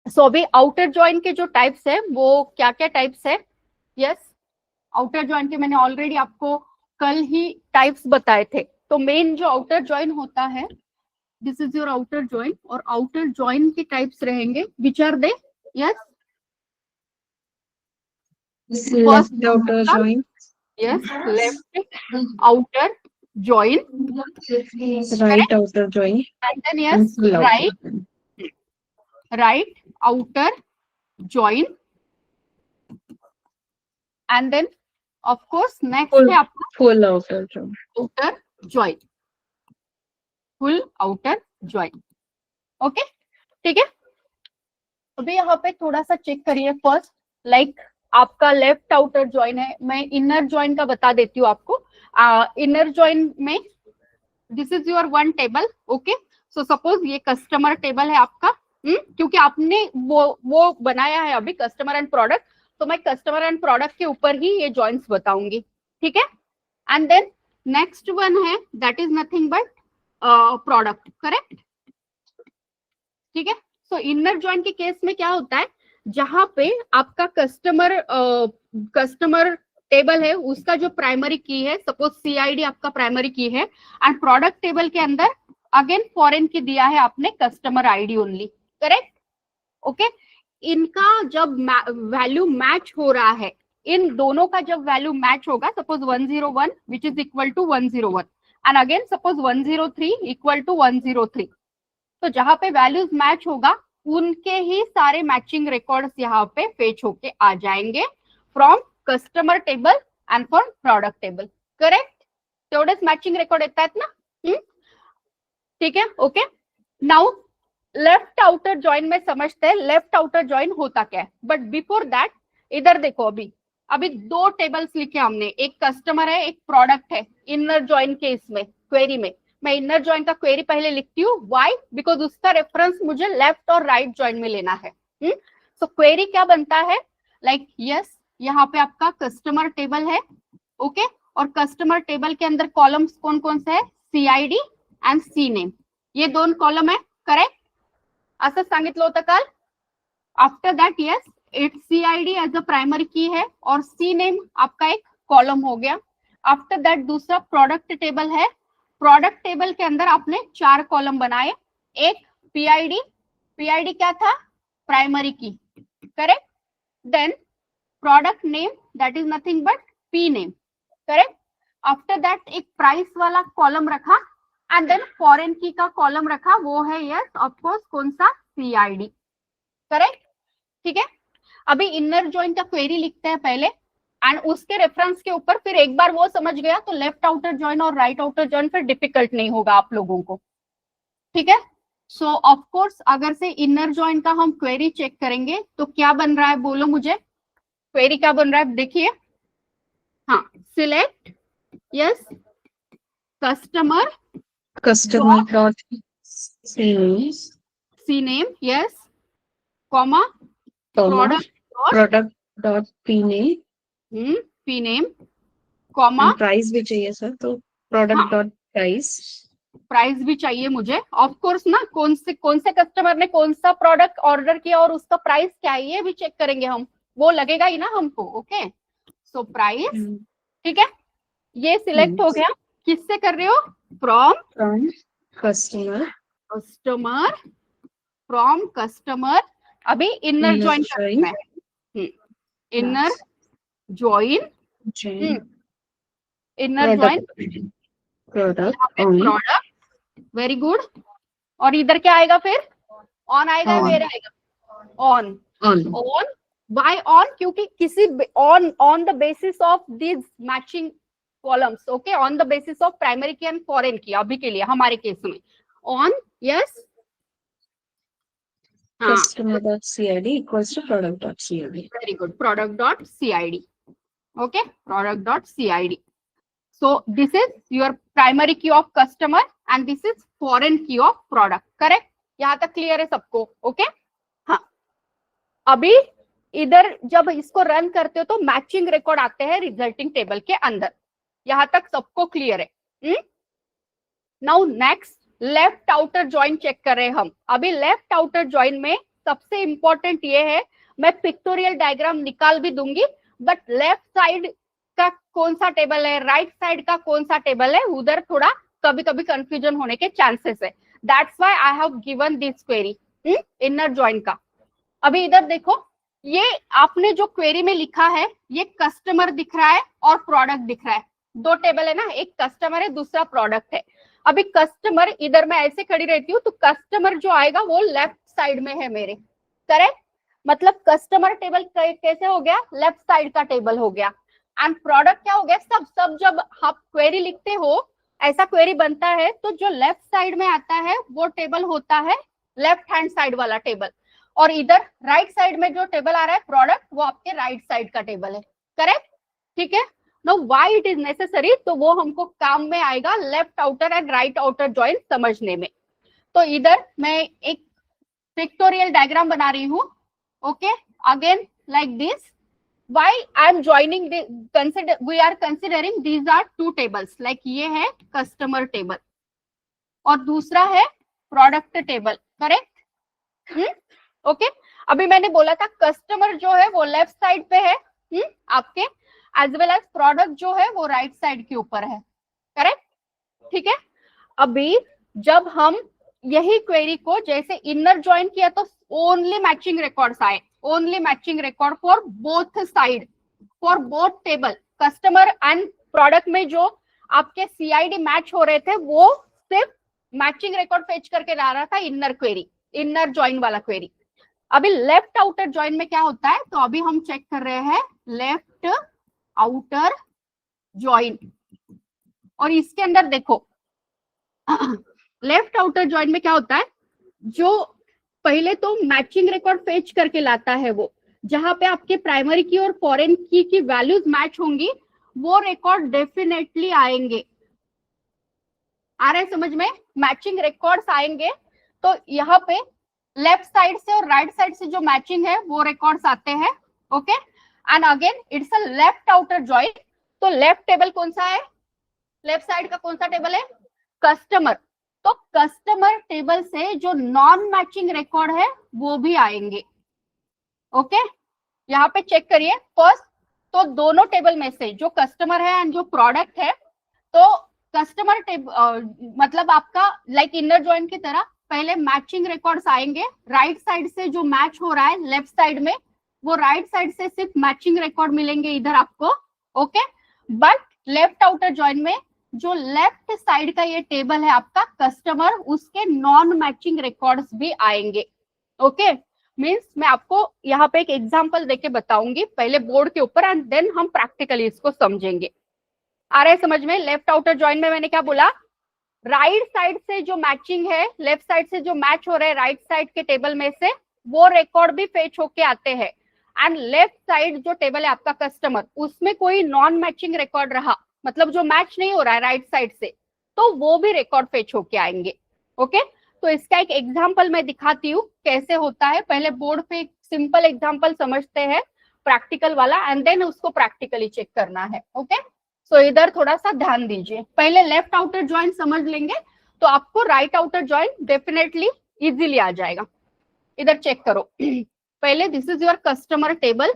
सो अभी outer join के जो टाइप्स है वो क्या क्या टाइप्स है? यस, आउटर जॉइन के मैंने ऑलरेडी आपको कल ही टाइप्स बताए थे। तो मेन जो आउटर जॉइन होता है, this is your outer join, और आउटर जॉइन के टाइप्स रहेंगे which are they? Yes, first left outer joint, yes, left outer join, right outer joint, and then and yes full outer right, joint. Right outer join, and then of course next है आपका Full outer joint. Outer join, full outer join. Okay, ठीक है। अभी यहाँ पे थोड़ा सा check करिए फर्स्ट, लाइक आपका लेफ्ट आउटर जॉइन है, मैं इनर जॉइन का बता देती हूँ आपको। इनर जॉइन में this is your one table, okay. So suppose ये कस्टमर टेबल है आपका, क्योंकि आपने वो बनाया है अभी कस्टमर एंड प्रोडक्ट, तो मैं कस्टमर एंड प्रोडक्ट के ऊपर ही ये जॉइंट्स बताऊंगी, ठीक है। एंड देन नेक्स्ट वन है that is nothing but product, correct, ठीक है। सो इनर जॉइन के केस में क्या होता है, जहां पे आपका कस्टमर टेबल है उसका जो प्राइमरी की है, सपोज सीआईडी आपका प्राइमरी की है, एंड प्रोडक्ट टेबल के अंदर अगेन फॉरेन की दिया है आपने customer ID only, correct, okay. इनका जब वैल्यू मैच हो रहा है, इन दोनों का जब वैल्यू मैच होगा, suppose 101 which is equal to 101 and again suppose 103 equal to 103, तो जहां पे वैल्यूज मैच होगा उनके ही सारे मैचिंग रिकॉर्ड्स यहाँ पे फेच होके आ जाएंगे from customer table and from product table, correct. तेवढेच मॅचिंग रेकॉर्ड येतात ना, ठीक है, okay. Now left outer join में समझते हैं लेफ्ट आउटर जॉइन होता क्या है, बट बिफोर दैट इधर देखो, अभी दो टेबल्स लिखे हमने, एक कस्टमर है एक प्रोडक्ट है इनर जॉइन के इसमें क्वेरी में। मैं इनर जॉइन का क्वेरी पहले लिखती हूँ, व्हाई, बिकॉज उसका रेफरेंस मुझे लेफ्ट और राइट जॉइन में लेना है। सो क्वेरी क्या बनता है, लाइक यस, यहाँ पे आपका कस्टमर टेबल है, ओके, और कस्टमर टेबल के अंदर कॉलम्स कौन कौन से है, सीआईडी एंड सी नेम, ये दोन कॉलम है, करेक्ट, असं सांगितलं होतं काल। After that yes, it CID as a primary key है और सी नेम आपका एक कॉलम हो गया। आफ्टर दैट दूसरा प्रोडक्ट टेबल है, प्रोडक्ट टेबल के अंदर आपने 4 कॉलम बनाए, एक पीआईडी, पीआईडी क्या था, primary key, correct, then product name that is nothing but P name, correct. After that एक प्राइस वाला कॉलम रखा एंड देन फॉरेन की का कॉलम रखा, वो है यस ऑफकोर्स कौन सा, सीआईडी, करेक्ट, ठीक है। अभी इनर जॉइन का क्वेरी लिखते हैं पहले एंड उसके रेफरेंस के ऊपर फिर एक बार वो समझ गया तो लेफ्ट आउटर जॉइन और राइट आउटर जॉइन फिर डिफिकल्ट नहीं होगा आप लोगों को, ठीक है। सो ऑफ कोर्स अगर से इनर जॉइन का हम क्वेरी चेक करेंगे तो क्या बन रहा है, बोलो मुझे, क्वेरी क्या बन रहा है, देखिए, हाँ, select yes Customer dot sales, C name yes, comma comma, product dot product dot p name, P name, comma, and price भी चाहिए सर, तो product dot price, प्राइस भी चाहिए मुझे ऑफ कोर्स ना, कौन से कस्टमर ने कौन सा प्रोडक्ट ऑर्डर किया और उसका प्राइस क्या है ये भी चेक करेंगे हम, वो लगेगा ही ना हमको, ओके। सो प्राइस, ठीक है, ये सिलेक्ट हो गया, किससे कर रहे हो, from customer, कस्टमर, अभी इनर ज्वाइन करना है, inner join, inner join product, very good, और इधर क्या आएगा फिर, ऑन आएगा, वेयर आएगा, ऑन, ऑन, वाई ऑन, क्योंकि किसी on the basis of this matching columns, okay, on the basis of primary की एंड फॉरेन की, अभी के लिए हमारे केस में on, yes, customer.cid equals to product.cid. Very good, product.cid, okay, product.cid. So this is your primary key of customer and this is foreign key of product, correct, यहाँ तक clear है सबको, ओके, हाँ। अभी इधर जब इसको रन करते हो तो मैचिंग रिकॉर्ड आते हैं रिजल्टिंग टेबल के अंदर, यहाँ तक सबको क्लियर है। Now next left outer join check कर रहे हैं हम। अभी लेफ्ट आउटर ज्वाइन में सबसे इंपॉर्टेंट ये है, मैं पिक्टोरियल डायग्राम निकाल भी दूंगी, बट लेफ्ट साइड का कौन सा टेबल है, राइट साइड का कौन सा टेबल है, उधर थोड़ा कभी कभी कंफ्यूजन होने के चांसेस है। That's why I have given this query inner join का। अभी इधर देखो, ये आपने जो क्वेरी में लिखा है, ये कस्टमर दिख रहा है और प्रोडक्ट दिख रहा है, दो टेबल है ना, एक कस्टमर है, दूसरा प्रोडक्ट है। अभी कस्टमर, इधर मैं ऐसे खड़ी रहती हूँ तो कस्टमर जो आएगा वो लेफ्ट साइड में है मेरे, करेक्ट। मतलब कस्टमर टेबल कैसे हो गया, लेफ्ट साइड का टेबल हो गया। एंड प्रोडक्ट क्या हो गया, सब जब आप क्वेरी लिखते हो, ऐसा क्वेरी बनता है तो जो लेफ्ट साइड में आता है वो टेबल होता है लेफ्ट हैंड साइड वाला टेबल, और इधर राइट साइड में जो टेबल आ रहा है प्रोडक्ट, वो आपके राइट साइड का टेबल है, करेक्ट। ठीक है, know why it is necessary, तो वो हमको काम में आएगा left outer and right outer joint समझने में। तो इधर मैं एक पिक्टोरियल डायग्राम बना रही हूँ, okay, again like this. Why I am joining the we are considering these are two tables, like ये है customer table और दूसरा है product table, correct? ओके, अभी मैंने बोला था कस्टमर जो है वो लेफ्ट साइड पे है आपके, एज वेल एज प्रोडक्ट जो है वो राइट साइड के ऊपर है, करेक्ट। ठीक है, अभी जब हम यही क्वेरी को जैसे इनर ज्वाइन किया तो ओनली मैचिंग रिकॉर्ड्स आए, only matching record for both side, for both table, customer and product में जो आपके सीआईडी मैच हो रहे थे वो सिर्फ मैचिंग रिकॉर्ड फेच करके ला रहा था इनर क्वेरी, इनर ज्वाइन वाला क्वेरी। अभी लेफ्ट आउटर ज्वाइन में क्या होता है, तो अभी हम चेक कर रहे हैं लेफ्ट आउटर ज्वाइन, और इसके अंदर देखो लेफ्ट आउटर ज्वाइन में क्या होता है, जो पहले तो मैचिंग रिकॉर्ड फेच करके लाता है वो, जहां पे आपके प्राइमरी की और फॉरेन की वैल्यूज मैच होंगी, वो रिकॉर्ड डेफिनेटली आएंगे। आ रहे समझ में, मैचिंग रिकॉर्ड्स आएंगे, तो यहाँ पे लेफ्ट साइड से और राइट साइड से जो मैचिंग है वो रिकॉर्ड्स आते हैं, okay. And again it's a left outer join, तो लेफ्ट टेबल कौन सा है, लेफ्ट साइड का कौन सा टेबल है, कस्टमर, तो कस्टमर टेबल से जो नॉन मैचिंग रिकॉर्ड है वो भी आएंगे, ओके। यहाँ पे चेक करिए फर्स्ट, तो दोनों टेबल में से जो कस्टमर है एंड जो प्रोडक्ट है, तो कस्टमर मतलब आपका लाइक इनर ज्वाइन की तरह पहले मैचिंग रिकॉर्ड्स आएंगे, राइट साइड से जो मैच हो रहा है लेफ्ट साइड में, वो राइट साइड से सिर्फ मैचिंग रिकॉर्ड मिलेंगे इधर आपको, okay. But left outer join में जो लेफ्ट साइड का ये टेबल है आपका कस्टमर, उसके नॉन मैचिंग रिकॉर्ड्स भी आएंगे, ओके। मींस मैं आपको यहाँ पे एक एग्जांपल देके बताऊंगी पहले बोर्ड के ऊपर, एंड देन हम प्रैक्टिकली इसको समझेंगे। आ रहा है समझ में, लेफ्ट आउटर ज्वाइन में मैंने क्या बोला, राइट साइड से जो मैचिंग है, लेफ्ट साइड से जो मैच हो रहे हैं राइट साइड के टेबल में से, वो रिकॉर्ड भी फेच होके आते हैं। एंड लेफ्ट साइड जो टेबल है आपका कस्टमर, उसमें कोई नॉन मैचिंग रिकॉर्ड रहा, मतलब जो मैच नहीं हो रहा है राइट साइड से, तो वो भी रिकॉर्ड फेच होके आएंगे, ओके। तो इसका एक एग्जांपल मैं दिखाती हूँ कैसे होता है, पहले बोर्ड पे एक सिंपल एग्जांपल समझते हैं प्रैक्टिकल वाला, एंड देन उसको प्रैक्टिकली चेक करना है, ओके। सो इधर थोड़ा सा ध्यान दीजिए, पहले लेफ्ट आउटर ज्वाइन समझ लेंगे तो आपको right outer join definitely easily आ जाएगा। इधर चेक करो पहले, this is your customer table,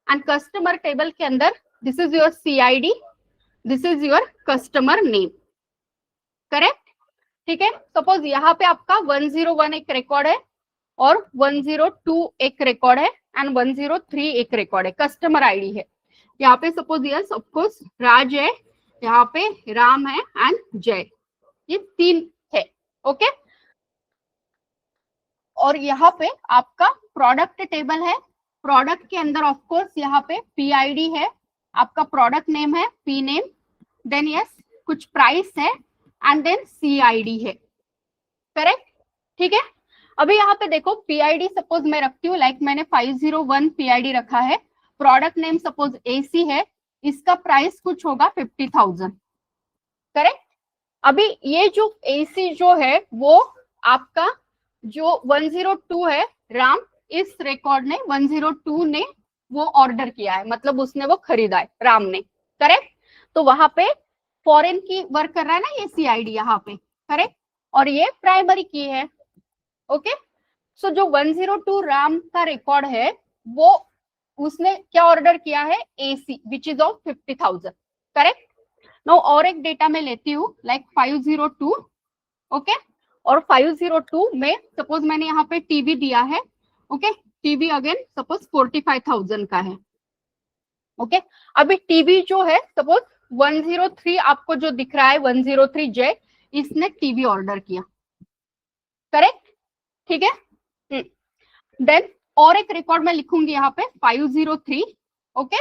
and customer table के अंदर this is your CID, this is your customer name, correct. ठीक है, सपोज यहाँ पे आपका 101 एक रिकॉर्ड है और 102 एक रिकॉर्ड है एंड 103 एक रिकॉर्ड है, कस्टमर आईडी है। यहाँ पे सपोज यस ऑफकोर्स राज है, यहाँ पे राम है एंड जय, ये तीन है, ओके। और यहाँ पे आपका प्रोडक्ट टेबल है, प्रोडक्ट के अंदर ऑफकोर्स यहाँ पे पीआईडी है, आपका प्रोडक्ट नेम है पी नेम, देन यस कुछ प्राइस है एंड देन सीआईडी है, करेक्ट। ठीक है, अभी यहाँ पे देखो पीआईडी सपोज मैं रखती हूँ, लाइक मैंने 501 पीआईडी रखा है, प्रोडक्ट नेम सपोज एसी है, इसका प्राइस कुछ होगा 50,000, करेक्ट। अभी ये जो एसी जो है वो आपका जो 102 है राम, इस रिकॉर्ड ने 102 ने वो ऑर्डर किया है, मतलब उसने वो खरीदा है राम ने, करेक्ट। तो वहां पे फॉरेन की वर्क कर रहा है ना ये सीआईडी यहाँ पे, करेक्ट। और ये प्राइमरी की है, ओके। सो जो 102 रैम का रिकॉर्ड है वो उसने क्या ऑर्डर किया है, AC which is of 50,000, correct. No और एक डेटा में लेती हूँ लाइक 502, ओके। और 502 में सपोज मैंने यहाँ पे टीवी दिया है, ओके। टीवी अगेन सपोज 45,000 का है, ओके। अभी टीवी जो है सपोज 103 आपको जो दिख रहा है 103 जे, इसने टीवी ऑर्डर किया, करेक्ट, ठीक है। देन और एक रिकॉर्ड में लिखूंगी यहाँ पे 503, okay.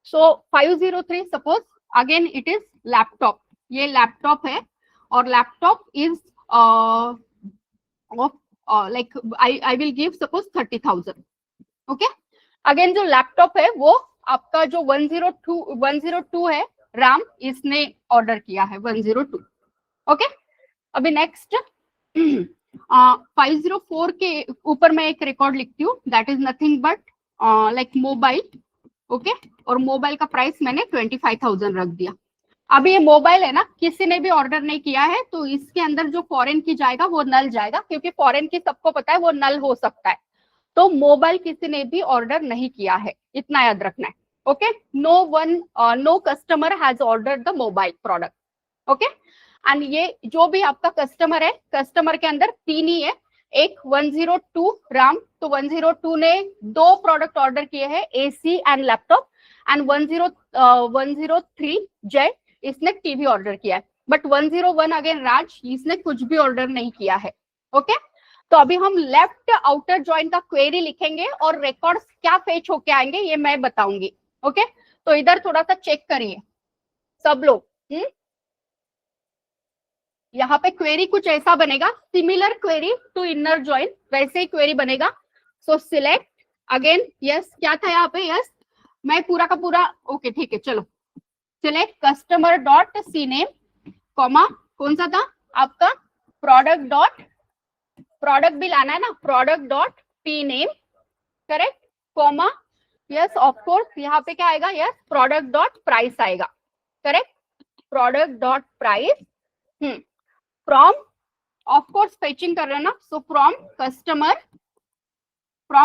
So 503 suppose again it is laptop, ये लैपटॉप है और laptop is like I will give suppose 30,000, okay. Again जो लैपटॉप है वो आपका जो 102 है रैम, इसने ऑर्डर किया है 102, ओके। अभी नेक्स्ट 504 के ऊपर मैं एक रिकॉर्ड लिखती हूँ, that is nothing but like mobile, okay. और मोबाइल का प्राइस मैंने 25,000 रख दिया। अभी ये मोबाइल है ना, किसी ने भी ऑर्डर नहीं किया है तो इसके अंदर जो फॉरेन की जाएगा वो नल जाएगा, क्योंकि फॉरेन की सबको पता है वो नल हो सकता है। तो मोबाइल किसी ने भी ऑर्डर नहीं किया है, इतना याद रखना है, okay. No customer has order the mobile product, okay. And ये जो भी आपका कस्टमर है, कस्टमर के अंदर 3 ही है, एक 102 राम, तो 102 ने 2 प्रोडक्ट ऑर्डर किए हैं, एसी एंड लैपटॉप, एंड 103 जय, इसने टीवी ऑर्डर किया है। बट 101 अगेन राज, इसने कुछ भी ऑर्डर नहीं किया है, ओके। तो अभी हम लेफ्ट आउटर जॉइन का क्वेरी लिखेंगे और रिकॉर्ड्स क्या फेच होके आएंगे ये मैं बताऊंगी, ओके। तो इधर थोड़ा सा चेक करिए सब लोग। यहाँ पे क्वेरी कुछ ऐसा बनेगा, similar query to inner join, वैसे ही क्वेरी बनेगा। सो सिलेक्ट अगेन, यस क्या था यहाँ पे, यस मैं पूरा का पूरा, ओके ठीक है चलो। Select customer dot C name, comma कौन सा था आपका, प्रोडक्ट भी लाना है ना, product dot P name, correct, comma yes of course यहाँ पे क्या आएगा, यस प्रोडक्ट डॉट प्राइस आएगा, correct, product dot price, from of course fetching कर रहे हैं ना, सो फ्रॉम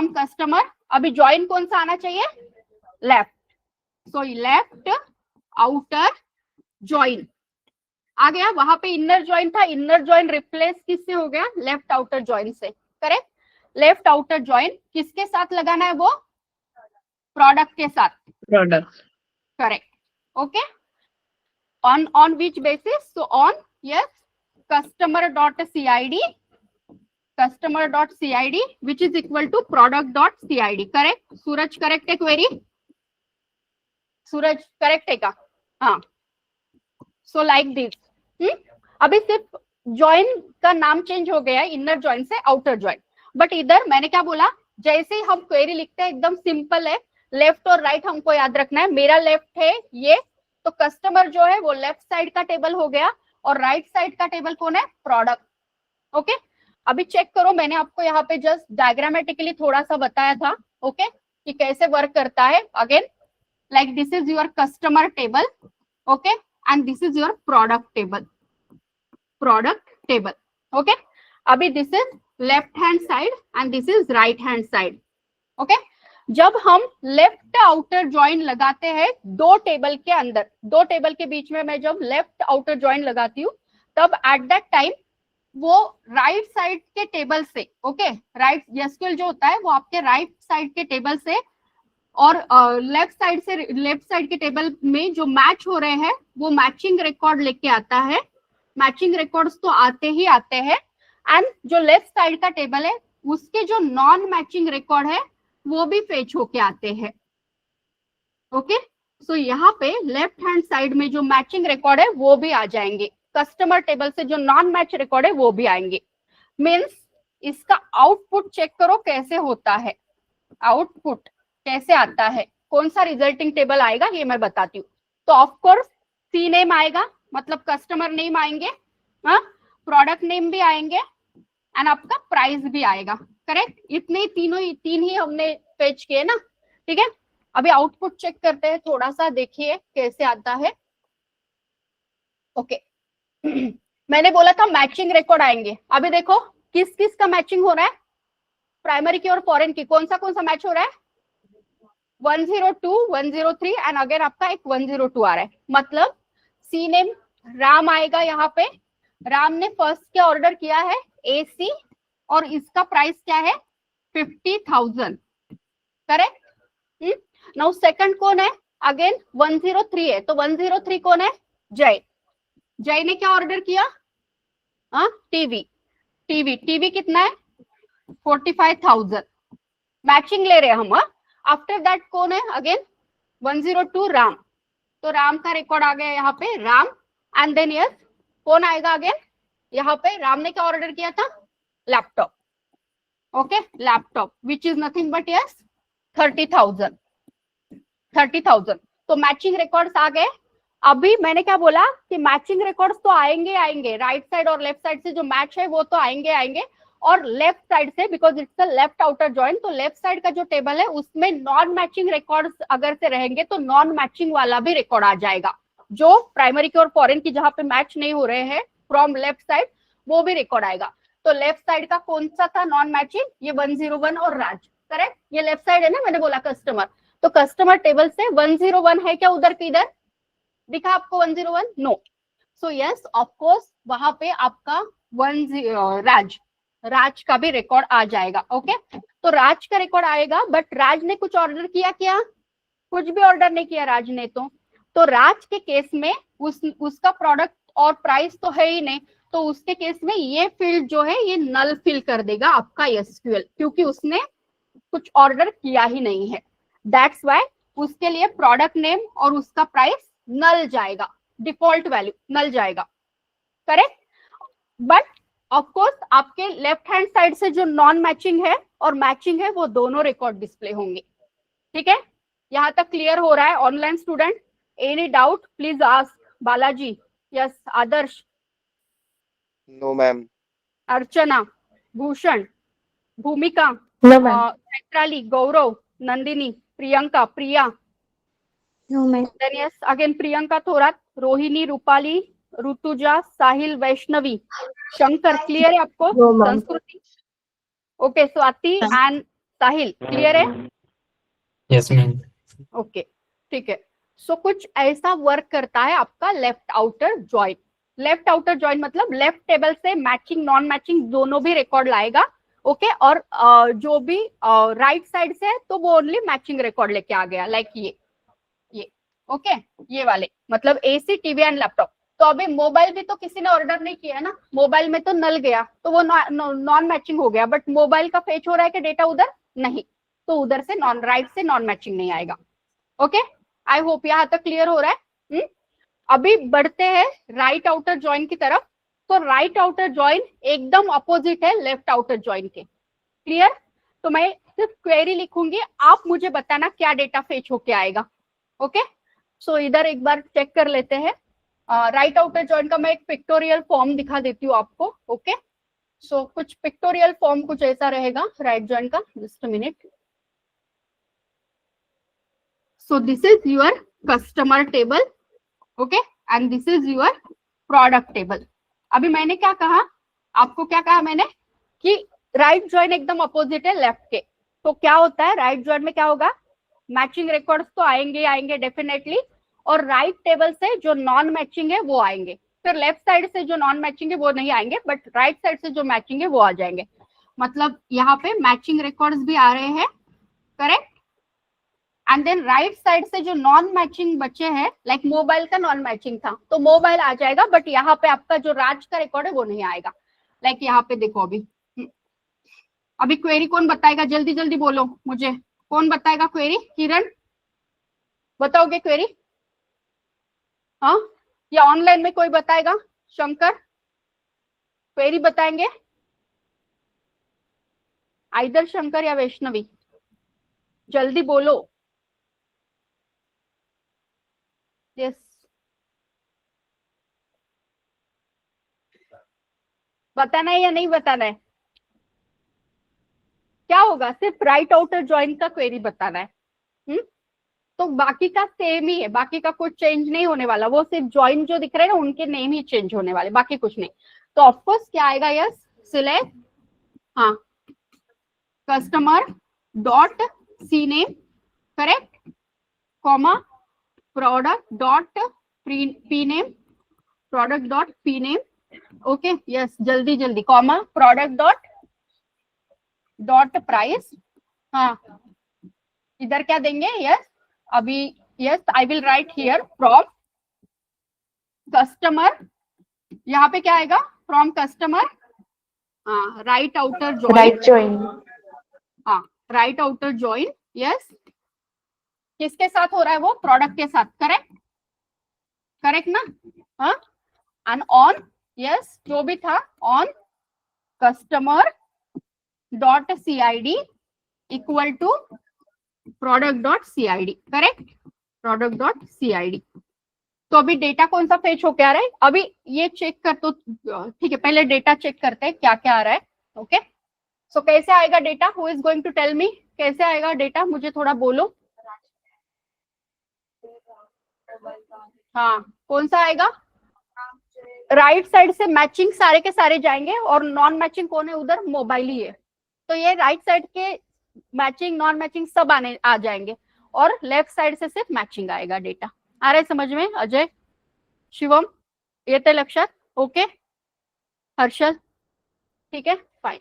कस्टमर, अभी ज्वाइन कौन सा आना चाहिए, left, so left outer join आ गया। वहां पे इनर ज्वाइन था, इनर ज्वाइन रिप्लेस किससे हो गया, लेफ्ट आउटर ज्वाइन से, करेक्ट। लेफ्ट आउटर ज्वाइन किसके साथ लगाना है, वो प्रोडक्ट के साथ, product, correct, okay. On which basis, so on yes customer dot cid which is equal to product dot cid, correct. Suraj correct है क्वेरी, सूरज correct है क्या, हाँ। सो लाइक दिस, अभी सिर्फ ज्वाइन का नाम चेंज हो गया है, इनर ज्वाइन से आउटर ज्वाइन। बट इधर मैंने क्या बोला, जैसे ही हम क्वेरी लिखते हैं एकदम सिंपल है, लेफ्ट और राइट हमको याद रखना है। मेरा लेफ्ट है ये, तो कस्टमर जो है वो लेफ्ट साइड का टेबल हो गया, और राइट साइड का टेबल कौन है, प्रोडक्ट, ओके। अभी चेक करो, मैंने आपको यहाँ पे जस्ट डायग्रामेटिकली थोड़ा सा बताया था, ओके, कि कैसे वर्क करता है। Again like this is your customer table, okay, and this is your product table, okay. अभी this is left hand side and this is right hand side, okay. जब हम लेफ्ट आउटर ज्वाइन लगाते हैं दो table के अंदर, दो table के बीच में मैं जब लेफ्ट आउटर ज्वाइन लगाती हूँ, तब एट दैट टाइम वो राइट साइड के टेबल से, ओके, राइट एसक्यूएल जो होता है वो आपके राइट साइड के टेबल से और लेफ्ट साइड के टेबल में जो मैच हो रहे हैं वो मैचिंग रिकॉर्ड लेके आता है। मैचिंग रिकॉर्ड्स तो आते ही आते हैं, एंड जो लेफ्ट साइड का टेबल है उसके जो नॉन मैचिंग रिकॉर्ड है वो भी फेच होके आते हैं, ओके। सो यहाँ पे लेफ्ट हैंड साइड में जो मैचिंग रिकॉर्ड है वो भी आ जाएंगे, कस्टमर टेबल से जो नॉन मैच रिकॉर्ड है वो भी आएंगे। मीन्स इसका आउटपुट चेक करो कैसे होता है, आउटपुट कैसे आता है, कौन सा रिजल्टिंग टेबल आएगा ये मैं बताती हूँ। तो ऑफकोर्स सी नेम आएगा, मतलब कस्टमर नेम आएंगे, प्रोडक्ट नेम भी आएंगे, एंड आपका प्राइस भी आएगा, करेक्ट। इतने तीन ही हमने फेच किए ना, ठीक है। अभी आउटपुट चेक करते हैं, थोड़ा सा देखिए कैसे आता है, ओके। मैंने बोला था मैचिंग रिकॉर्ड आएंगे, अभी देखो किस किस का मैचिंग हो रहा है, प्राइमरी की और फॉरेन की कौन सा मैच हो रहा है? 102, 103 एंड अगेन आपका एक 102 आ रहा है। मतलब सी नेम राम आएगा यहाँ पे। राम ने फर्स्ट के ऑर्डर किया है AC और इसका प्राइस क्या है? 50,000, करेक्ट। नाउ सेकंड कौन है? अगेन 103 है, तो 103 कौन है? जय। जय ने क्या ऑर्डर किया? टीवी कितना है? 45,000। मैचिंग ले रहे हैं हम। आफ्टर दैट कौन है? अगेन 102 राम। तो राम का रिकॉर्ड आ गया यहाँ पे, राम। एंड देन यस कौन आएगा अगेन? यहाँ पे राम ने क्या ऑर्डर किया था? Laptop. Okay, laptop which is nothing but yes 30,000। तो मैचिंग रिकॉर्ड्स आ गए। अभी मैंने क्या बोला कि मैचिंग रिकॉर्ड्स तो आएंगे राइट साइड और लेफ्ट साइड से जो मैच है वो तो आएंगे और लेफ्ट साइड से, because it's a left outer joint, तो लेफ्ट साइड का जो टेबल है उसमें नॉन मैचिंग रिकॉर्ड्स अगर से रहेंगे तो नॉन मैचिंग वाला भी रिकॉर्ड आ जाएगा। जो प्राइमरी की और फॉरेन की जहां पे मैच नहीं हो रहे हैं फ्रॉम लेफ्ट साइड, वो भी रिकॉर्ड आएगा। तो लेफ्ट साइड का कौन सा था नॉन मैचिंग? ये 101 और राज, करेक्ट। ये लेफ्ट साइड है ना, मैंने बोला कस्टमर। तो कस्टमर टेबल से 101 है क्या उधर की इधर? दिखा आपको 101? No. So yes of course वहां पे आपका राज का भी रिकॉर्ड आ जाएगा। ओके, तो राज का रिकॉर्ड आएगा, बट राज ने कुछ ऑर्डर किया क्या? कुछ भी ऑर्डर नहीं किया राज ने। तो राज के केस में उसका प्रोडक्ट और प्राइस तो है ही नहीं, तो उसके केस में ये फील्ड जो है ये नल फिल कर देगा आपका एसक्यूएल, क्योंकि उसने कुछ ऑर्डर किया ही नहीं है। दैट्स व्हाई उसके लिए प्रोडक्ट नेम और उसका प्राइस नल जाएगा, डिफॉल्ट वैल्यू नल जाएगा, करेक्ट। बट ऑफ कोर्स आपके लेफ्ट हैंड साइड से जो नॉन मैचिंग है और मैचिंग है वो दोनों रिकॉर्ड डिस्प्ले होंगे। ठीक है, यहां तक क्लियर हो रहा है online student? Any doubt please ask. Balaji, yes. Adarsh, no ma'am. Archana, Bhushan, Bhumika, No, ma'am. Chaitrali, Gaurav, Nandini, Priyanka, Priya, No, ma'am. then yes again Priyanka Thorat, Rohini, Rupali, Rutuja, Sahil, Vaishnavi, Shankar, clear है आपको? No, ma'am. Sanskriti, okay. Swati and Sahil, clear है? Yes ma'am. ओके, ठीक है। सो कुछ ऐसा वर्क करता है आपका left outer joint. Left outer joint मतलब लेफ्ट टेबल से मैचिंग नॉन मैचिंग दोनों भी रिकॉर्ड लाएगा। ओके, और जो भी राइट साइड से है तो वो ओनली मैचिंग रिकॉर्ड लेके आ गया, लाइक ये ओके, ये वाले मतलब AC, टीवी एंड लैपटॉप। तो अभी मोबाइल भी तो किसी ने ऑर्डर नहीं किया है ना, मोबाइल में तो नल गया तो वो नॉन मैचिंग हो गया, बट मोबाइल का फेच हो रहा है कि डेटा उधर नहीं, तो उधर से राइट से नॉन मैचिंग नहीं आएगा। ओके, आई होप यहाँ तक क्लियर हो रहा है। अभी बढ़ते हैं राइट आउटर जॉइंट की तरफ। तो राइट आउटर जॉइंट एकदम अपोजिट है लेफ्ट आउटर जॉइंट के, क्लियर? तो मैं सिर्फ क्वेरी लिखूंगी, आप मुझे बताना क्या डेटा फेच होके आएगा। ओके, सो इधर एक बार चेक कर लेते हैं। राइट आउटर जॉइंट का मैं एक पिक्टोरियल फॉर्म दिखा देती हूँ आपको। ओके, सो कुछ पिक्टोरियल फॉर्म कुछ ऐसा रहेगा राइट जॉइंट का। Just a minute. So this is your customer table, okay, and this is your product table. अभी मैंने क्या कहा आपको, क्या कहा मैंने कि राइट जॉइन एकदम अपोजिट है लेफ्ट के। तो क्या होता है राइट जॉइन में क्या होगा? मैचिंग रिकॉर्ड्स तो आएंगे डेफिनेटली, और राइट टेबल से जो नॉन मैचिंग है वो आएंगे। फिर लेफ्ट साइड से जो नॉन मैचिंग है वो नहीं आएंगे, बट राइट साइड से जो मैचिंग है वो आ जाएंगे। मतलब यहाँ पे मैचिंग रिकॉर्ड्स भी आ रहे हैं, correct. And then right side से जो नॉन मैचिंग बचे हैं, लाइक मोबाइल का नॉन मैचिंग था तो मोबाइल आ जाएगा, बट यहाँ पे आपका जो राज का रिकॉर्ड है वो नहीं आएगा। लाइक यहाँ पे देखो, अभी क्वेरी कौन बताएगा? जल्दी जल्दी बोलो मुझे, कौन बताएगा क्वेरी? किरण बताओगे क्वेरी? हाँ, या ऑनलाइन में कोई बताएगा? शंकर क्वेरी बताएंगे? आइदर शंकर या वैष्णवी, जल्दी बोलो। यस, बताना है या नहीं बताना है? क्या होगा? सिर्फ राइट आउटर जॉइंट का क्वेरी बताना है। तो बाकी का सेम ही है, बाकी का कुछ चेंज नहीं होने वाला, वो सिर्फ जॉइंट जो दिख रहे हैं ना उनके नेम ही चेंज होने वाले, बाकी कुछ नहीं। तो ऑफकोर्स क्या आएगा? यस, सिलेक्ट, हाँ customer dot C name, correct, comma product dot P name, product dot P name, okay yes, जल्दी जल्दी, कॉमा प्रोडक्ट डॉट प्राइस, हाँ इधर क्या देंगे, यस अभी, yes I will write here from customer, यहाँ पे क्या आएगा, फ्रॉम कस्टमर, हाँ right outer join, Right join. हाँ राइट आउटर ज्वाइन, यस किसके साथ हो रहा है वो, प्रोडक्ट के साथ, करेक्ट, करेक्ट ना, हाँ एंड ऑन, यस जो भी था, on customer dot C I D equal to product dot C I D, correct, product dot C I D. तो अभी डेटा कौन सा फेच होके आ रहा है, अभी ये चेक कर, तो ठीक है पहले डेटा चेक करते हैं क्या क्या आ रहा है, ओके सो कैसे आएगा data, who is going to tell me कैसे आएगा डेटा, मुझे थोड़ा बोलो, हाँ कौन सा आएगा, राइट साइड से मैचिंग सारे के सारे जाएंगे और नॉन मैचिंग कौन है उधर, मोबाइल ही है, तो ये राइट साइड के मैचिंग नॉन मैचिंग सब आने आ जाएंगे और लेफ्ट साइड से सिर्फ मैचिंग आएगा डेटा। आ रहा है समझ में, अजय, शिवम, ये थे लक्षण, ओके हर्षल, ठीक है फाइन।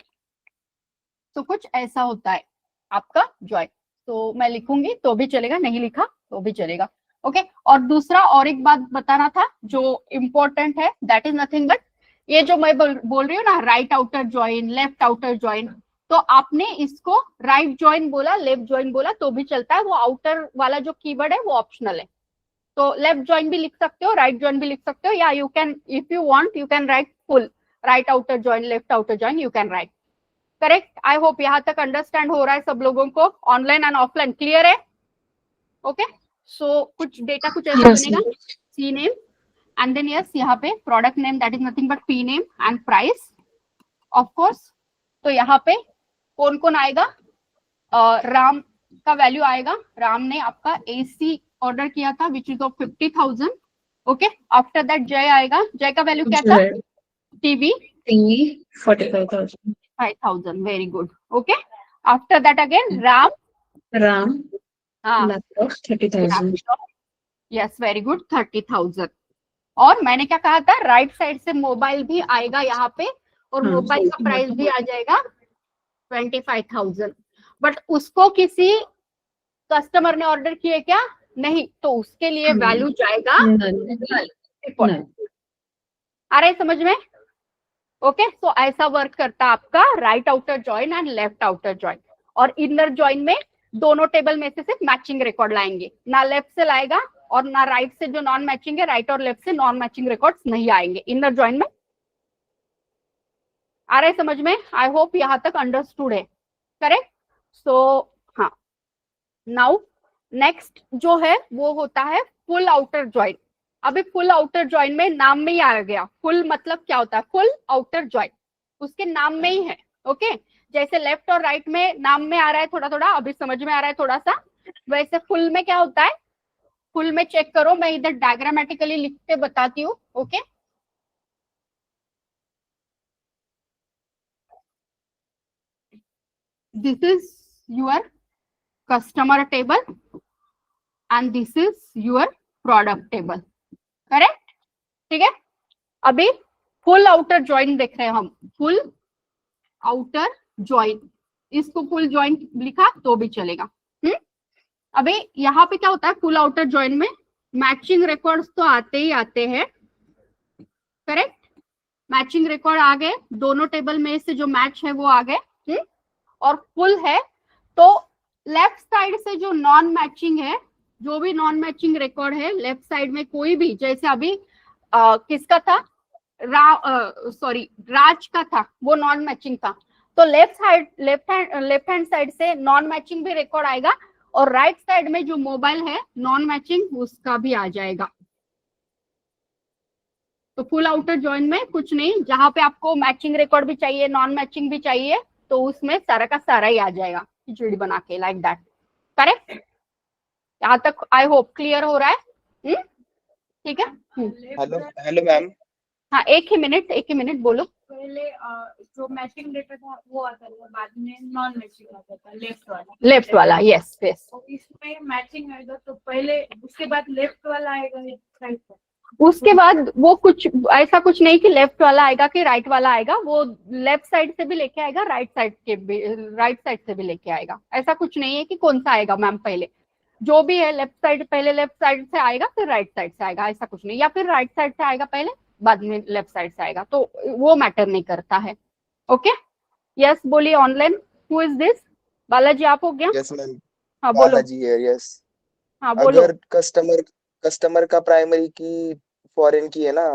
तो कुछ ऐसा होता है आपका जॉइन, तो मैं लिखूंगी तो भी चलेगा, नहीं लिखा तो भी चलेगा, ओके और दूसरा और एक बात बताना था जो इम्पोर्टेंट है, दैट इज नथिंग बट ये जो मैं बोल रही हूँ ना, right outer join, left outer join, तो आपने इसको राइट ज्वाइन बोला, लेफ्ट ज्वाइन बोला तो भी चलता है, वो आउटर वाला जो कीवर्ड है वो ऑप्शनल है, तो लेफ्ट ज्वाइन भी लिख सकते हो, राइट ज्वाइन भी लिख सकते हो, या you can if you want you can write full right outer join, left outer join you can write, correct. I hope यहाँ तक अंडरस्टैंड हो रहा है सब लोगों को, ऑनलाइन एंड ऑफलाइन क्लियर है, ओके सो कुछ डेटा कुछ ऐसा बनेगा, C name and then yes यहाँ पे product name that is nothing but P name and price of course. तो यहाँ पे कौन कौन आएगा, राम का वैल्यू आएगा, राम ने आपका एसी ऑर्डर किया था विच is of 50,000, okay after that जय आएगा, जय का वैल्यू क्या था, TV 45,000, very good, okay after that again Ram हाँ लैपटॉप 30,000, यस वेरी गुड 30,000, और मैंने क्या कहा था, राइट साइड से मोबाइल भी आएगा यहाँ पे और मोबाइल का प्राइस भी आ जाएगा 25,000, बट उसको किसी कस्टमर ने ऑर्डर किए क्या, नहीं, तो उसके लिए वैल्यू जाएगा, आ रहा है समझ में, ओके सो ऐसा वर्क करता है आपका right outer join and left outer join, और इनर ज्वाइन में दोनों टेबल में से सिर्फ मैचिंग रिकॉर्ड लाएंगे, ना लेफ्ट से लाएगा और ना राइट से जो नॉन मैचिंग है, राइट और लेफ्ट से नॉन मैचिंग रिकॉर्ड्स नहीं आएंगे इनर ज्वाइन में, आ रहा है समझ में, आई होप यहाँ तक अंडरस्टूड है, करेक्ट। सो हाँ नाउ नेक्स्ट जो है वो होता है फुल आउटर ज्वाइन। अभी फुल आउटर ज्वाइन में नाम में ही आ गया, फुल मतलब क्या होता है, फुल आउटर ज्वाइन उसके नाम में ही है, ओके जैसे लेफ्ट और राइट में नाम में आ रहा है थोड़ा थोड़ा, अभी समझ में आ रहा है थोड़ा सा, वैसे फुल में क्या होता है, फुल में चेक करो, मैं इधर डायग्रामेटिकली लिख के बताती हूँ, okay this is your customer table and this is your product table, correct, ठीक है। अभी फुल आउटर ज्वाइन देख रहे हैं हम, फुल आउटर ज्वाइन, इसको फुल ज्वाइन लिखा तो भी चलेगा। अभी यहाँ पे क्या होता है, फुल आउटर ज्वाइन में मैचिंग रिकॉर्ड्स तो आते ही आते हैं, करेक्ट, मैचिंग रिकॉर्ड आ गए, दोनों टेबल में से जो मैच है वो आ गए, और फुल है तो लेफ्ट साइड से जो नॉन मैचिंग है, जो भी नॉन मैचिंग रिकॉर्ड है लेफ्ट साइड में कोई भी, जैसे अभी किसका था, राज का था, वो नॉन मैचिंग था, तो लेफ्ट हैंड साइड से नॉन मैचिंग भी रिकॉर्ड आएगा और राइट साइड में जो मोबाइल है नॉन मैचिंग उसका भी आ जाएगा। तो फुल आउटर ज्वाइन में कुछ नहीं, जहां पे आपको मैचिंग रिकॉर्ड भी चाहिए नॉन मैचिंग भी चाहिए तो उसमें सारा का सारा ही आ जाएगा खिचड़ी बना के, लाइक दैट, करेक्ट। यहाँ तक आई होप क्लियर हो रहा है, ठीक है। हेलो हेलो मैम, हाँ एक ही मिनट बोलो। पहले जो मैचिंग डेटा था वो आता था, बाद में नॉन मैचिंग आता था, लेफ्ट वाला। लेफ्ट वाला, यस यस। तो इसमें मैचिंग आएगा तो पहले उसके बाद लेफ्ट वाला आएगा राइट पर। उसके बाद वो कुछ ऐसा कुछ नहीं कि लेफ्ट वाला आएगा कि राइट वाला आएगा, वो लेफ्ट साइड से भी लेके आएगा, राइट साइड से भी लेके आएगा। ऐसा कुछ नहीं है कि कौन सा आएगा मैम पहले, जो भी है लेफ्ट साइड, पहले लेफ्ट साइड से आएगा फिर राइट साइड से आएगा, ऐसा कुछ नहीं। या फिर राइट साइड से आएगा पहले बाद में लेफ्ट साइड से आएगा, तो वो मैटर नहीं करता है। ओके, यस बोलिए। Online who is this? Balaji आप हो गया? यस मैम, हाँ बोलो। बालाजी है। यस, हाँ बोलो। अगर कस्टमर का प्राइमरी की फॉरेन की है ना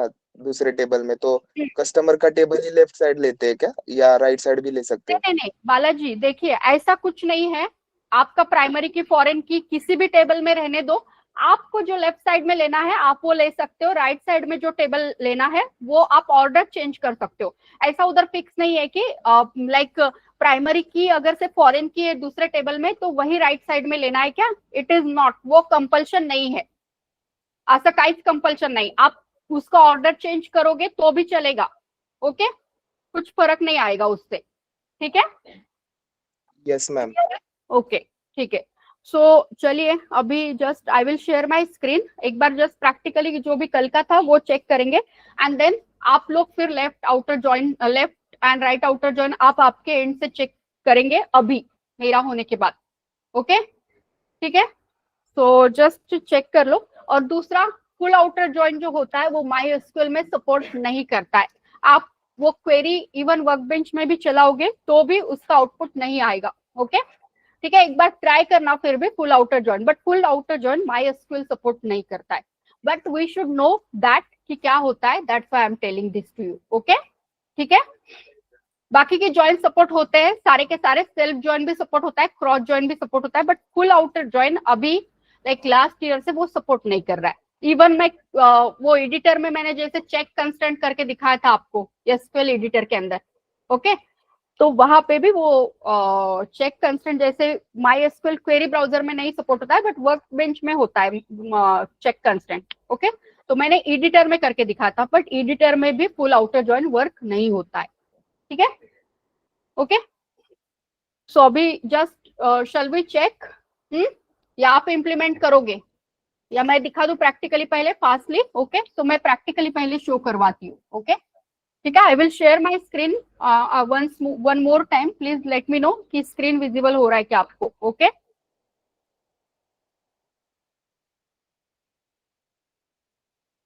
दूसरे टेबल में, तो कस्टमर का टेबल ही लेफ्ट साइड लेते हैं क्या, या राइट साइड भी ले सकते नहीं हैं? नहीं नहीं बालाजी, देखिए ऐसा कुछ नहीं है। आपका प्राइमरी की फॉरेन की किसी भी टेबल में रहने दो, आपको जो लेफ्ट साइड में लेना है आप वो ले सकते हो, राइट साइड में जो टेबल लेना है वो आप ऑर्डर चेंज कर सकते हो। ऐसा उधर फिक्स नहीं है कि लाइक प्राइमरी की अगर से फॉरेन की है दूसरे टेबल में तो वही राइट साइड में लेना है क्या? इट इज नॉट, वो कंपल्शन नहीं है, ऐसा काहीच कंपल्शन नहीं। आप उसका ऑर्डर चेंज करोगे तो भी चलेगा। ओके, कुछ फर्क नहीं आएगा उससे, ठीक है? Yes ma'am. ओके ठीक है। सो चलिए अभी just I will share my screen, एक बार जस्ट प्रैक्टिकली जो भी कल का था वो चेक करेंगे, एंड देन आप लोग फिर left outer join, left and right outer join आप आपके एंड से चेक करेंगे अभी मेरा होने के बाद। ओके ठीक है, सो जस्ट चेक कर लो। और दूसरा, फुल आउटर जॉइन जो होता है वो MySQL में सपोर्ट नहीं करता है। आप वो क्वेरी इवन वर्कबेंच में भी चलाओगे तो भी उसका आउटपुट नहीं आएगा। ओके ठीक है, एक बार ट्राई करना फिर भी full outer join, but full outer join MySQL support नहीं करता है। But we should know that कि क्या होता है, that's why I am telling this to you. Okay ठीक है, बाकी के जॉइन सपोर्ट होते हैं सारे के सारे, सेल्फ जॉइन भी सपोर्ट होता है, क्रॉस जॉइन भी सपोर्ट होता है, बट फुल आउटर जॉइन अभी लाइक लास्ट ईयर से वो सपोर्ट नहीं कर रहा है। इवन मैं वो एडिटर में मैंने जैसे चेक कंस्टेंट करके दिखाया था आपको SQL एडिटर के अंदर, ओके तो वहां पे भी वो चेक कंस्टेंट जैसे MySQL क्वेरी ब्राउजर में नहीं सपोर्ट होता है, बट वर्कबेंच में होता है चेक कंस्टेंट। ओके तो मैंने एडिटर में करके दिखाया था, बट एडिटर में भी फुल आउटर जॉइन वर्क नहीं होता है। ठीक है, ओके सो अभी जस्ट शैल वी चेक, या आप इम्प्लीमेंट करोगे या मैं दिखा दूं प्रैक्टिकली पहले फास्टली? ओके सो मैं प्रैक्टिकली पहले शो करवाती हूँ। ओके ठीक है, I will share my screen one more time, please let me know कि स्क्रीन विजिबल हो रहा है क्या आपको। ओके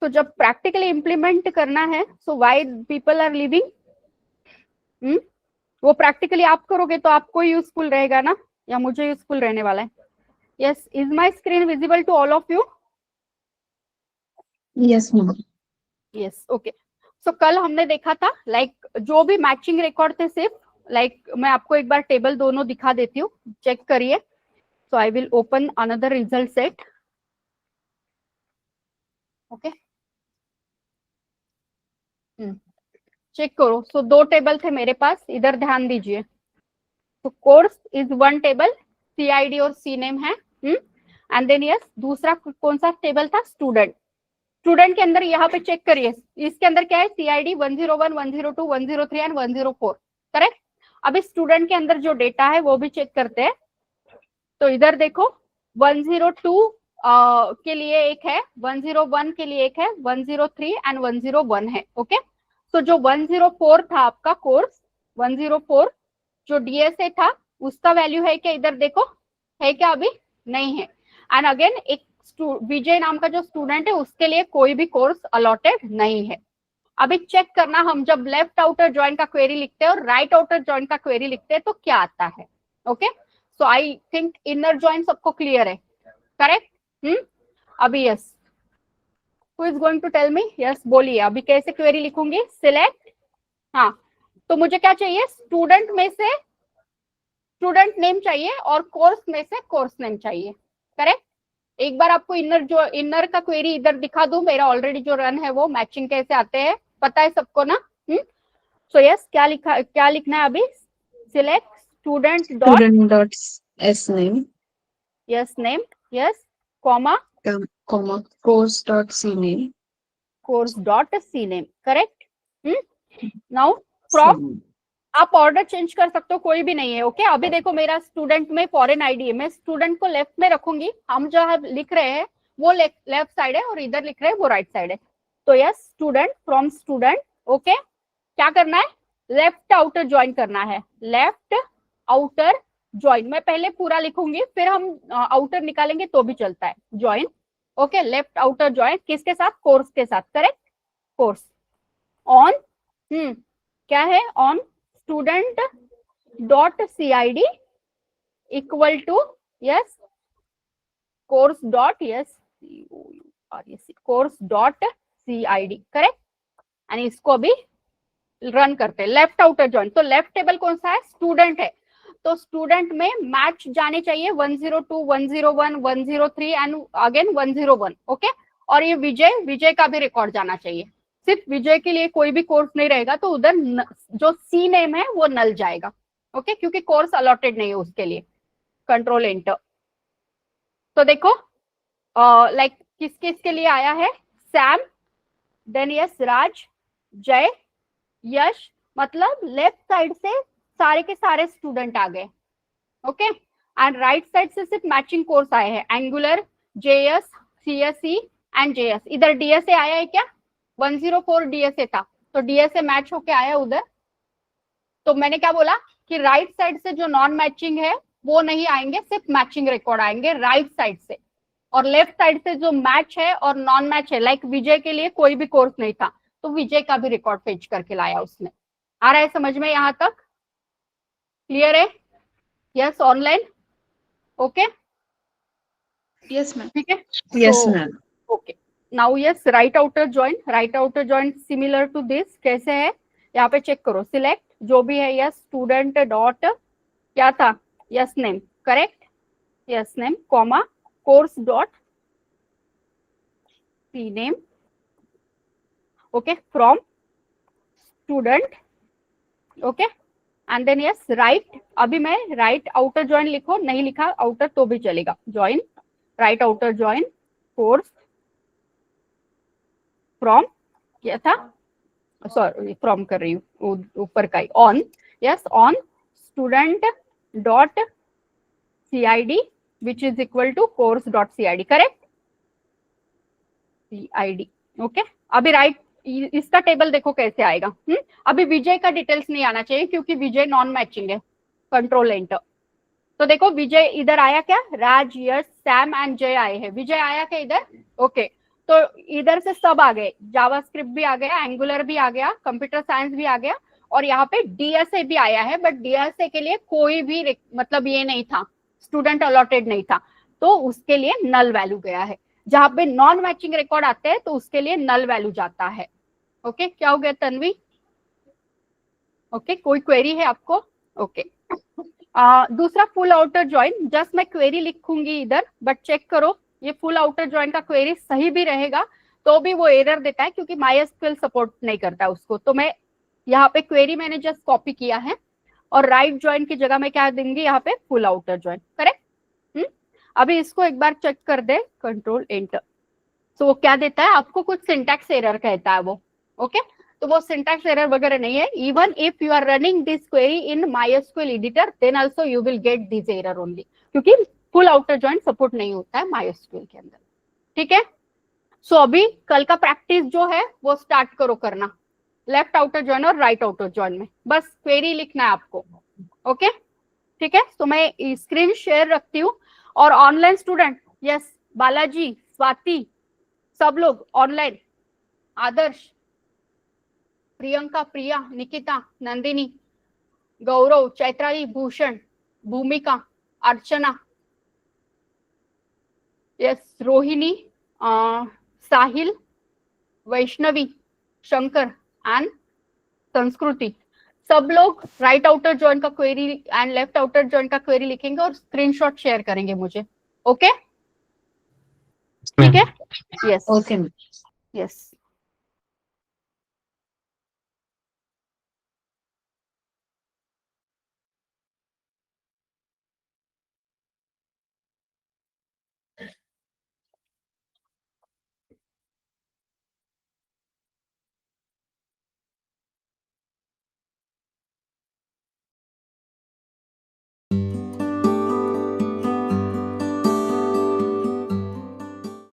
तो जब प्रैक्टिकली इम्प्लीमेंट करना है, so why people are living, वो प्रैक्टिकली आप करोगे तो आपको यूजफुल रहेगा ना, या मुझे यूजफुल रहने वाला है? Yes, is my screen visible to all of you? Yes, ma'am. Yes okay so कल हमने देखा था लाइक जो भी मैचिंग रिकॉर्ड थे, सिर्फ लाइक मैं आपको एक बार टेबल दोनों दिखा देती हूँ, चेक करिए। So I will open another result set. Okay check करो। सो दो टेबल थे मेरे पास, इधर ध्यान दीजिए। तो course is one table, CID और CNAME है, एंड देन यस दूसरा कौन सा टेबल था? स्टूडेंट। स्टूडेंट के अंदर यहाँ पे चेक करिए, इसके अंदर क्या है? CID 101, 102, 103 and 104, correct? अभी स्टूडेंट के अंदर जो डेटा है वो भी चेक करते हैं। तो इधर देखो 102 के लिए एक है, 101 के लिए एक है, 103 एंड 101 है। ओके तो जो 104 था आपका कोर्स, 104 जो DSA था उसका वैल्यू है क्या? इधर देखो है क्या? अभी नहीं है। एंड अगेन एक विजय नाम का जो स्टूडेंट है उसके लिए कोई भी कोर्स अलॉटेड नहीं है। अभी चेक करना, हम जब लेफ्ट आउटर जॉइन का क्वेरी लिखते हैं और राइट आउटर जॉइन का क्वेरी लिखते हैं तो क्या आता है? Okay so I think inner join सबको क्लियर है, करेक्ट? अभी yes, who is going to tell me? Yes बोलिए, अभी कैसे क्वेरी लिखूंगी? सिलेक्ट, हाँ तो मुझे क्या चाहिए? स्टूडेंट में से स्टूडेंट नेम चाहिए और कोर्स में से कोर्स नेम चाहिए, करेक्ट? एक बार आपको इनर का क्वेरी इधर दिखा दूं, मेरा ऑलरेडी जो रन है वो मैचिंग कैसे आते हैं पता है सबको ना? सो यस क्या लिखना है अभी? Select student dot Student dot s name, yes name, yes comma comma course dot c name. Course dot CNAME, correct? Now from आप ऑर्डर चेंज कर सकते हो, कोई भी नहीं है। ओके अभी देखो मेरा स्टूडेंट में फॉरेन आईडी है, मैं स्टूडेंट को लेफ्ट में रखूंगी, हम जहाँ लिख रहे हैं वो लेफ्ट साइड है और इधर लिख रहे हैं वो राइट साइड है। तो yes student from student. Okay क्या करना है, लेफ्ट आउटर ज्वाइन करना है, लेफ्ट आउटर ज्वाइन। मैं पहले पूरा लिखूंगी फिर हम आउटर निकालेंगे तो भी चलता है, join. Okay left outer join किसके साथ, कोर्स के साथ, करेक्ट, कोर्स ऑन क्या है, on student dot CID equal to yes course dot yes course dot CID, correct. And इसको अभी रन करते हैं, लेफ्ट आउटर ज्वाइन। तो लेफ्ट टेबल कौन सा है, स्टूडेंट है, तो स्टूडेंट में मैच जाने चाहिए 102, 101, 103 एंड अगेन 101। ओके और ये विजय का भी रिकॉर्ड जाना चाहिए, सिर्फ विजय के लिए कोई भी कोर्स नहीं रहेगा, तो उधर जो C नेम है वो नल जाएगा। ओके क्योंकि कोर्स अलॉटेड नहीं है उसके लिए, कंट्रोल एंटर। तो देखो लाइक किस किस के लिए आया है, सैम, देन यस राज, जय, यश, मतलब लेफ्ट साइड से सारे के सारे स्टूडेंट आ गए। ओके एंड राइट साइड से सिर्फ मैचिंग कोर्स आए हैं, angular, JS, CSE and JS। इधर DSA आया है क्या, 104 DSA था, तो DSA मैच होके आया उधर। तो मैंने क्या बोला कि राइट साइड से जो नॉन मैचिंग है वो नहीं आएंगे, सिर्फ मैचिंग रिकॉर्ड आएंगे राइट साइड से, और लेफ्ट साइड से जो मैच है और नॉन मैच है, लाइक विजय के लिए कोई भी कोर्स नहीं था तो विजय का भी रिकॉर्ड फेच करके लाया उसने। आ रहा है समझ में, यहाँ तक क्लियर है, yes online, okay Yes, ma'am. ठीक है, Yes, So, ma'am. Okay now yes right outer join, right outer join similar to this, कैसे है यहाँ पे चेक करो, सिलेक्ट जो भी है यस स्टूडेंट डॉट क्या था, S name, correct, S name comma course dot C name, okay from student, okay and then yes right. अभी मैं राइट आउटर ज्वाइन लिखो, नहीं लिखा आउटर तो भी चलेगा, join right outer join course from क्या था, सॉरी फ्रॉम कर रही हूँ ऊपर का ही, on yes on student dot CID which is equal to course dot CID, correct, CID। Okay अभी राइट इसका टेबल देखो कैसे आएगा। अभी विजय का डिटेल्स नहीं आना चाहिए क्योंकि विजय नॉन मैचिंग है, कंट्रोल एंटर। तो देखो विजय इधर आया क्या, राज, यश, सैम एंड जय आए हैं, विजय आया क्या इधर, ओके तो इधर से सब आ गए, जावास्क्रिप्ट भी आ गया, एंगुलर भी आ गया, कंप्यूटर साइंस भी आ गया, और यहाँ पे DSA भी आया है, बट DSA के लिए कोई भी मतलब ये नहीं था, स्टूडेंट अलॉटेड नहीं था, तो उसके लिए नल वैल्यू गया है। जहाँ पे नॉन मैचिंग रिकॉर्ड आते हैं तो उसके लिए नल वैल्यू जाता है। ओके क्या हो गया तन्वी, ओके कोई क्वेरी है आपको, ओके दूसरा फुल आउटर ज्वाइन, जस्ट मैं क्वेरी लिखूंगी इधर, बट चेक करो ये फुल आउटर ज्वाइन का क्वेरी सही भी रहेगा तो भी वो एरर देता है क्योंकि MySQL सपोर्ट नहीं करता उसको। तो मैं यहाँ पे क्वेरी मैंने जस्ट कॉपी किया है और राइट ज्वाइन की जगह मैं क्या देंगे यहाँ पे फुल आउटर ज्वाइन, करेक्ट। अभी इसको एक बार चेक कर दे, कंट्रोल एंटर। तो वो क्या देता है आपको, कुछ सिंटैक्स एरर कहता है वो, ओके तो वो सिंटैक्स एरर वगैरह नहीं है। Even if you are running this query in MySQL editor then also you will get this error only, क्योंकि फुल आउटर ज्वाइन सपोर्ट नहीं होता है MySQL के अंदर, ठीक है। सो अभी कल का प्रैक्टिस जो है वो स्टार्ट करो करना, लेफ्ट आउटर ज्वाइन और राइट आउटर ज्वाइन में बस क्वेरी लिखना है आपको, ओके ठीक है। तो मैं स्क्रीन शेयर रखती हूँ और online student yes Balaji, Swati, सब लोग online, Adarsh, Priyanka, Priya, Nikita, Nandini, Gaurav, Chaitrali, Bhushan, Bhumika, Archana, yes Rohini, Sahil, Vaishnavi, Shankar and Sanskriti, सब लोग राइट आउटर ज्वाइन का query and left outer join का क्वेरी लिखेंगे और स्क्रीनशॉट शेयर करेंगे मुझे, ओके ठीक है, यस Okay, ma'am. यस